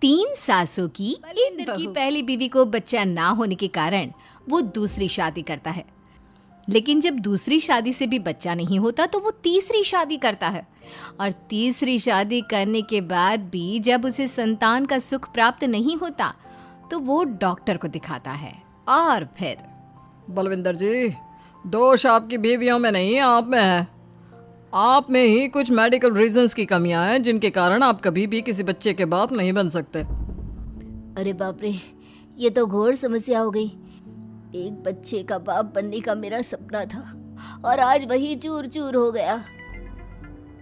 3 सासों की बलविंदर की पहली बीवी को बच्चा ना होने के कारण वो दूसरी शादी करता है। लेकिन जब दूसरी शादी से भी बच्चा नहीं होता तो वो तीसरी शादी करता है। और तीसरी शादी करने के बाद भी जब उसे संतान का सुख प्राप्त नहीं होता तो वो डॉक्टर को दिखाता है। और फिर बलविंदर जी, दोष आपकी बीवियों में नहीं, आप में है। आप में ही कुछ मेडिकल रीजंस की कमियां हैं जिनके कारण आप कभी भी किसी बच्चे के बाप नहीं बन सकते। अरे बाप रे, ये तो घोर समस्या हो गई। एक बच्चे का बाप बनने का मेरा सपना था और आज वही चूर चूर हो गया।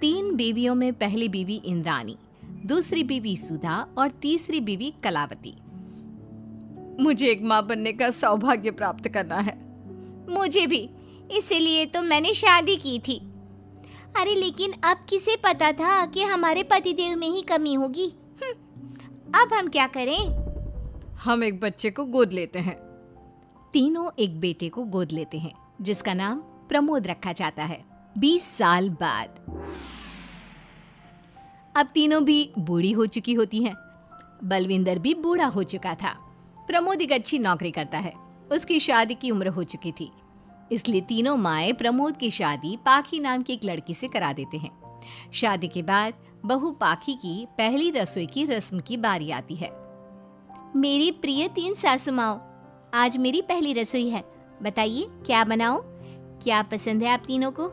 3 बीवियों में पहली बीवी इंद्राणी, दूसरी बीवी सुधा और तीसरी बीवी कलावती। मुझे एक माँ बनने का सौभाग्य प्राप्त करना है। मुझे भी, इसीलिए तो मैंने शादी की थी। अरे लेकिन अब किसे पता था कि हमारे पतिदेव में ही कमी होगी। अब हम क्या करें? हम एक बच्चे को गोद लेते हैं। तीनों एक बेटे को गोद लेते हैं जिसका नाम प्रमोद रखा जाता है। 20 साल बाद अब तीनों भी बूढ़ी हो चुकी होती हैं। बलविंदर भी बूढ़ा हो चुका था। प्रमोद एक अच्छी नौकरी करता है। उसकी शादी की उम्र हो चुकी थी, इसलिए तीनों माएं प्रमोद की शादी पाखी नाम की एक लड़की से करा देते हैं। शादी के बाद बहू पाखी की पहली रसोई की रस्म की बारी आती है। मेरी प्रिय 3 सासू माओ, आज मेरी पहली रसोई है। बताइए क्या बनाऊं? क्या पसंद है आप तीनों को?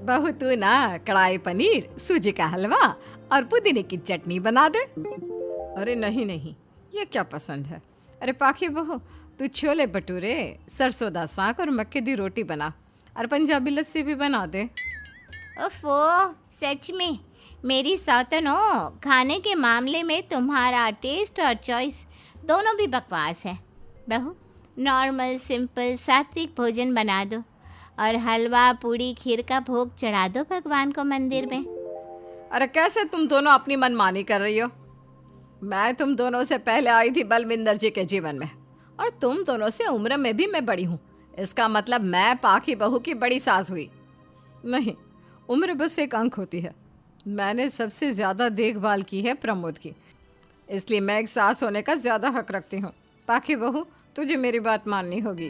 बहू तू ना कढ़ाई पनीर, सूजी का हलवा और पुदीने की चटनी बना दे। अरे नहीं नहीं, ये क्या पसंद है? अरे पाखी बहू, तू छोले भटूरे, सरसों दा साग और मक्के दी रोटी बना और पंजाबी लस्सी भी बना दे। ओफो, सच में मेरी सौतनो, खाने के मामले में तुम्हारा टेस्ट और चॉइस दोनों भी बकवास है। बहू, नॉर्मल सिंपल सात्विक भोजन बना दो और हलवा पूड़ी खीर का भोग चढ़ा दो भगवान को मंदिर में। अरे कैसे तुम दोनों अपनी मनमानी कर रही हो? मैं तुम दोनों से पहले आई थी बलविंदर जी के जीवन में और तुम दोनों से उम्र में भी मैं बड़ी हूँ। इसका मतलब मैं पाखी बहू की बड़ी सास हुई? नहीं, उम्र बस एक अंक होती है। मैंने सबसे ज़्यादा देखभाल की है प्रमोद की, इसलिए मैं एक सास होने का ज़्यादा हक रखती हूँ। पाखी बहू, तुझे मेरी बात माननी होगी।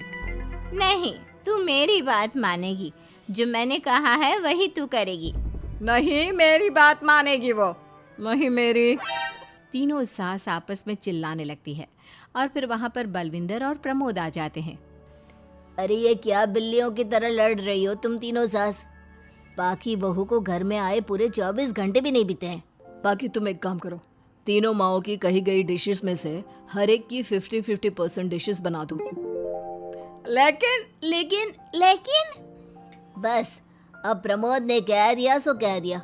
नहीं, तू मेरी बात मानेगी। जो मैंने कहा है वही तू करेगी। नहीं, मेरी बात मानेगी वो। नहीं मेरी। तीनों सास आपस में चिल्लाने लगती है और फिर वहां पर बलविंदर और प्रमोद आ जाते हैं। अरे ये क्या बिल्लियों की तरह लड़ रही हो तुम तीनों सास? पाखी बहू को घर में आए पूरे 24 घंटे भी नहीं बीते हैं। बाकी तुम एक काम करो, तीनों माओं की कही गई डिशेस में से हर एक की 50-50% डिशेस बना दो। लेकिन बस, अब प्रमोद ने कह दिया सो कह दिया।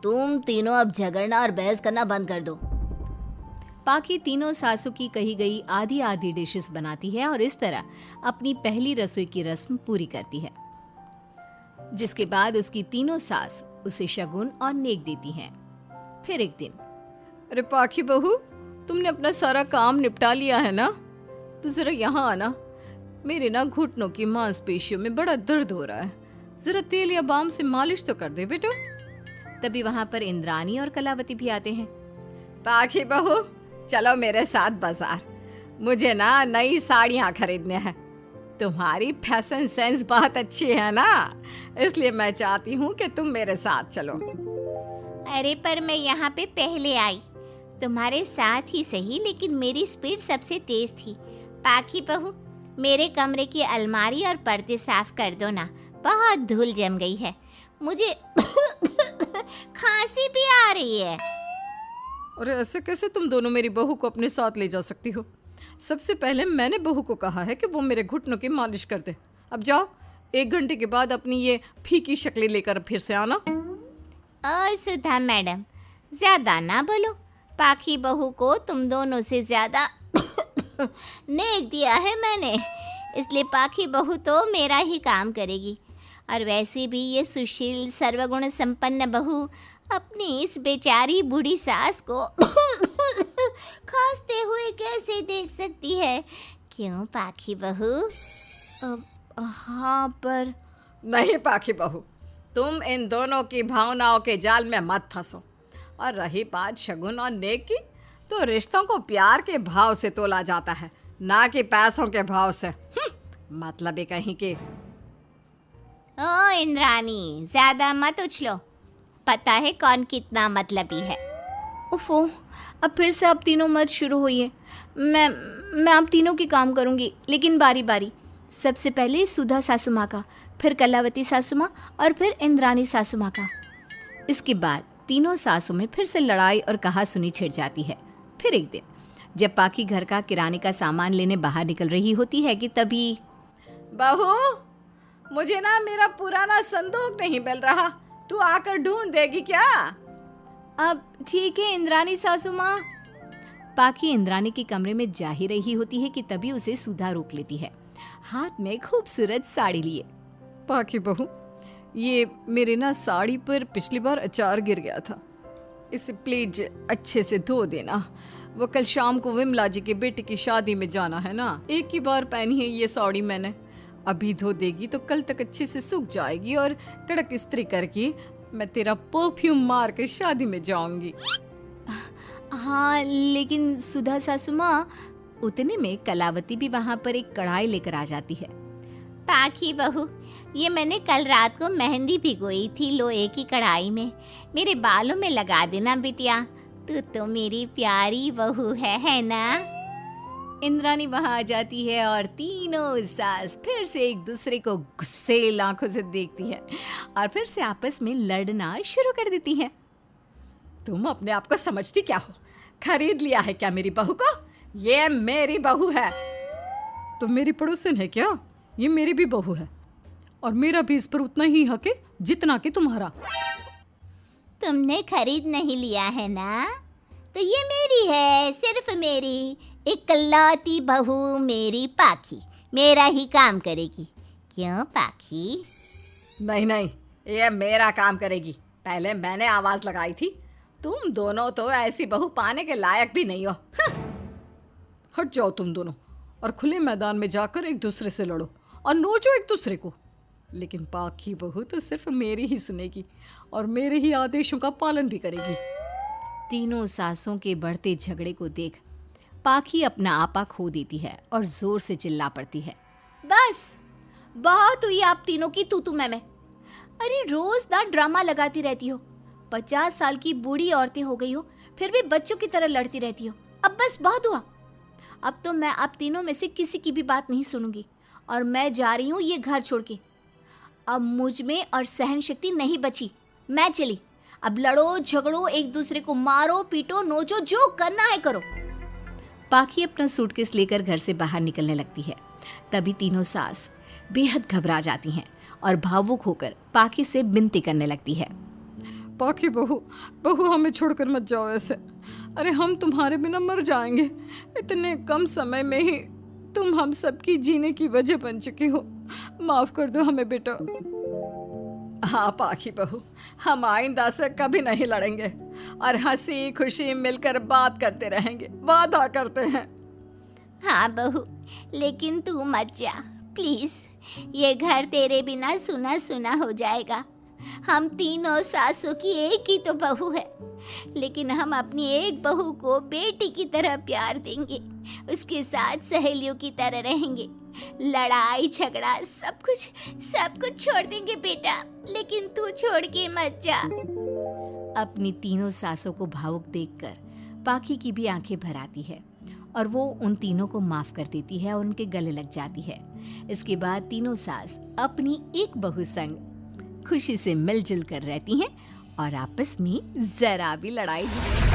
तुम तीनों अब झगड़ना और बहस करना बंद कर दो। पाखी तीनों सासों की कही गई आधी आधी डिशेस बनाती है और इस तरह अपनी पहली रसोई की रस्म पूरी करती है, जिसके बाद उसकी तीनों सास उसे शगुन और नेक देती हैं। फिर एक दिन, अरे पाखी बहू, तुमने अपना सारा काम निपटा लिया है ना? तो जरा यहाँ आना। मेरे ना घुटनों की मांसपेशियों में बड़ा दर्द हो रहा है। जरा तेल या बाम से मालिश तो कर दे बेटा। तभी वहां पर इंद्राणी और कलावती भी आते हैं। पाखी बहू, चलो मेरे साथ बाजार। मुझे ना नई साड़ियाँ खरीदने हैं। तुम्हारी फैशन सेंस बहुत अच्छी है ना, इसलिए मैं चाहती हूँ कि तुम मेरे साथ चलो। अरे पर मैं यहाँ पे पहले आई, तुम्हारे साथ ही सही, लेकिन मेरी स्पीड सबसे तेज थी। पाखी बहू, मेरे कमरे की अलमारी और पर्दे साफ कर दो ना, बहुत धूल जम गई है। मुझे खांसी भी आ रही है। अरे ऐसे कैसे तुम दोनों मेरी बहू को अपने साथ ले जा सकती हो? सबसे पहले मैंने बहू को कहा है कि वो मेरे घुटनों की मालिश कर दे। अब जाओ, 1 घंटे के बाद अपनी ये फीकी शक्लें लेकर फिर से आना। सुधा मैडम, ज्यादा ना बोलो। पाखी बहू को तुम दोनों से ज्यादा नेक दिया है मैंने, इसलिए पाखी बहू तो मेरा ही काम करेगी। और वैसे भी ये सुशील सर्वगुण संपन्न बहू अपनी इस बेचारी बूढ़ी सास को खांसते हुए कैसे देख सकती है? क्यों पाखी बहू? हाँ, पर नहीं पाखी बहू, तुम इन दोनों की भावनाओं के जाल में मत फंसो। और रही बात शगुन और नेक की, तो रिश्तों को प्यार के भाव से तोला जाता है, ना कि पैसों के भाव से। मतलब ये कहीं के। ओ इंद्रानी, ज्यादा मत उछलो, पता है कौन कितना मतलबी है। उफो, अब फिर से आप तीनों मत शुरू होइए। मैं आप तीनों की काम करूँगी, लेकिन बारी बारी। सबसे पहले सुधा सासू माँ का, फिर कलावती सासू माँ और फिर इंद्रानी सासू माँ का। इसके बाद तीनों सासों में फिर से लड़ाई और कहासुनी छिड़ जाती है। फिर एक दिन जब पाखी घर का किराने का सामान लेने बाहर निकल रही होती है कि तभी, बहू, मुझे ना मेरा पुराना संदूक नहीं मिल रहा, तू आकर ढूंढ देगी क्या? अब ठीक है इंद्रानी सासू माँ। पाखी इंद्रानी के कमरे में जा ही रही होती है कि तभी उसे सुधा रोक लेती है, हाथ में खूबसूरत साड़ी लिए। पाखी बहू, ये मेरे ना साड़ी पर पिछली बार अचार गिर गया था, इसे प्लीज अच्छे से धो देना। वो कल शाम को विमला जी के बेटे की शादी में जाना है ना, एक ही बार पहनी है ये साड़ी मैंने। अभी धो देगी तो कल तक अच्छे से सूख जाएगी और कड़क इस्त्री करके मैं तेरा परफ्यूम मार कर शादी में जाऊंगी। हाँ, लेकिन सुधा सासू माँ, उतने में कलावती भी वहाँ पर एक कढ़ाई लेकर आ जाती है। पाखी बहू, ये मैंने कल रात को मेहंदी भिगोई थी लोहे की कढ़ाई में, मेरे बालों में लगा देना बिटिया, तू तो मेरी प्यारी बहू है ना? इंद्रानी वहाँ आ जाती है और तीनों सास फिर से एक दूसरे को गुस्सेल आंखों से देखती है और फिर से आपस में लड़ना शुरू कर देती हैं। तुम अपने आप को समझती क्या हो? खरीद लिया है क्या मेरी बहू को? ये मेरी बहू है। तो मेरी पड़ोसन है क्या? ये मेरी भी बहू है और मेरा भी इस पर उतना ही हक है जितना कि तुम्हारा। तुमने खरीद नहीं लिया है ना, तो ये मेरी है, सिर्फ मेरी, इकलौती बहू मेरी पाखी, मेरा ही काम करेगी। क्यों पाखी? नहीं नहीं, ये मेरा काम करेगी। पहले मैंने आवाज लगाई थी। तुम दोनों तो ऐसी बहू पाने के लायक भी नहीं हो। हट जाओ तुम दोनों और खुले मैदान में जाकर एक दूसरे से लड़ो और नोचो एक दूसरे को। लेकिन पाखी बहू तो सिर्फ मेरी ही सुनेगी और मेरे ही आदेशों का पालन भी करेगी। तीनों सासों के बढ़ते झगड़े को देख पाखी अपना आपा खो देती है और जोर से चिल्ला पड़ती है, बस बहुत हुई आप तीनों की तू मैं। अरे रोज ना ड्रामा लगाती रहती हो, 50 साल की बूढ़ी औरतें हो गई हो, फिर भी बच्चों की तरह लड़ती रहती हो। अब बस बहुत हुआ। अब तो मैं आप तीनों में से किसी की भी बात नहीं सुनूंगी और मैं जा रही हूँ ये घर छोड़ के। अब मुझ में और सहन शक्ति नहीं बची, मैं चली। अब लड़ो झगड़ो, एक दूसरे को मारो पीटो नोचो, जो करना है करो। पाखी अपना सूटकेस लेकर घर से बाहर निकलने लगती है। तभी तीनों सास बेहद घबरा जाती हैं और भावुक होकर पाखी से विनती करने लगती है, पाखी बहू हमें छोड़कर मत जाओ ऐसे। अरे हम तुम्हारे बिना मर जाएंगे। इतने कम समय में ही तुम हम सबकी जीने की वजह बन चुकी हो। माफ कर दो हमें बेटा। हाँ पाखी बहू, हम आइंदा से कभी नहीं लड़ेंगे और हंसी खुशी मिलकर बात करते रहेंगे, वादा करते हैं। हाँ बहू, लेकिन तू मत जा प्लीज, ये घर तेरे बिना सुना सुना हो जाएगा। हम तीनों सासों की एक ही तो बहू है, लेकिन हम अपनी एक बहू को बेटी की तरह प्यार देंगे, उसके साथ सहेलियों की तरह रहेंगे। लड़ाई झगड़ा सब कुछ छोड़ देंगे बेटा, लेकिन तू छोड़ के मत जा। अपनी तीनों सासों को भावुक देखकर पाखी की भी आंखें भर आती है और वो उन तीनों को माफ कर देती है और उनके गले लग जाती है। इसके बाद तीनों सास अपनी एक बहू संग खुशी से मिलजुल कर रहती हैं और आपस में जरा भी लड़ाई झगड़े